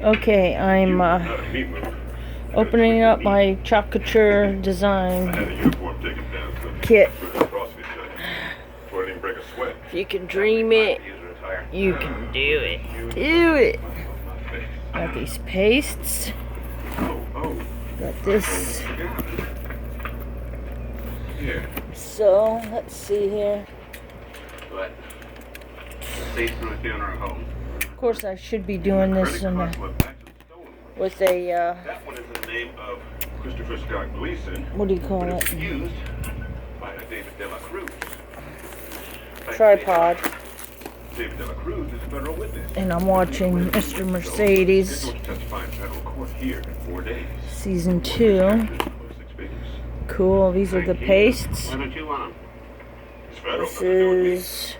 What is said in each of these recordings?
Okay, I'm opening up my Chalk Couture design kit. If you can dream it, you can do it. Do it! Got these pastes. Got this. So, let's see here. Of course, I should be doing this with a, that one is in the name of Christopher Scott Gleason. what do you call it? Used by David De La Cruz. Tripod. David De La Cruz is a federal witness. And I'm watching Mr. Mercedes, Testify in federal court here in 4 days. Season 2. Cool, these are the pastes. Why don't you want them? It's federal. This is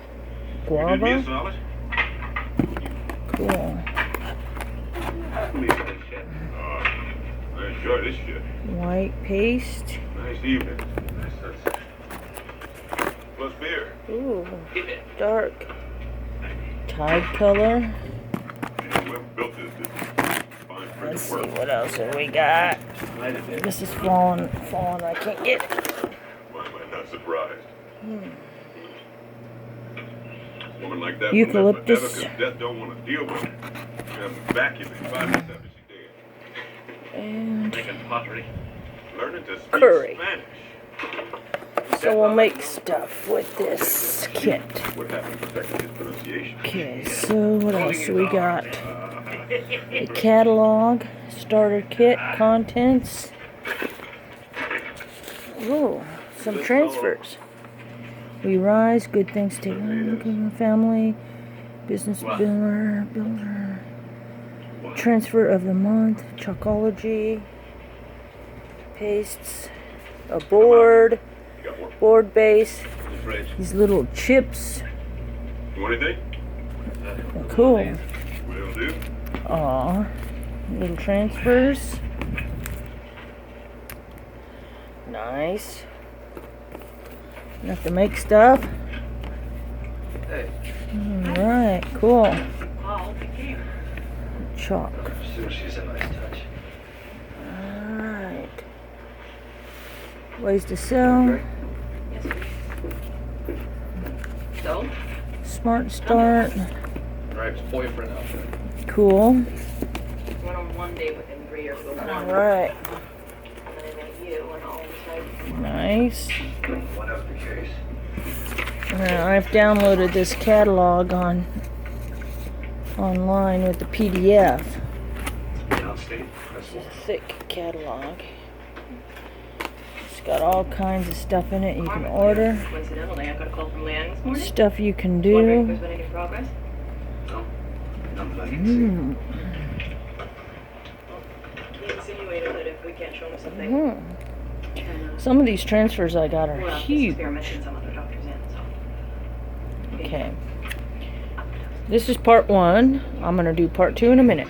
You did me a guava. solid? Cool. I enjoy this shit. White paste. Nice evening. Nice sunset. Plus beer. Ooh, dark. Tide color. Whoever built this did fine Let's see, freaking work. what else have we got? This is falling, I can't get it. Why am I not surprised? A woman like that Eucalyptus. will live forever 'cause death don't want to deal with it. She has a vacuum in 5 minutes after she's dead. And Making pottery. Learning to speak Curry. Spanish. so we'll make stuff with this kit. What happened protecting his pronunciation? Okay, so what else do we got? The catalog, starter kit, contents. Ooh, some transfers. We rise, good things take family, business builder, transfer of the month, Chalkology, pastes, a board, board base, these little chips. You want anything? Cool. Will do. Aw, little transfers. Nice. Enough to make stuff. Alright, cool. Chalk. Alright. Ways to sell. Smart Start. Right, boyfriend out there. Cool. Went on one date with him 3 years ago. Alright. And then I met you, and all of a sudden, Nice. Whatever the case. I've downloaded this catalog online with the PDF. Downstate. It's a thick catalog. It's got all kinds of stuff in it you can order. coincidentally, I got a call from Leanne this morning. Stuff you can Wondering if do. there's been any progress. No. Nothing I can He insinuated that if we can't show him something, Mhm. then, Some of these transfers I got are we'll have to huge. experiment in some other doctor's in, so. Okay. This is part 1. I'm going to do part 2 in a minute.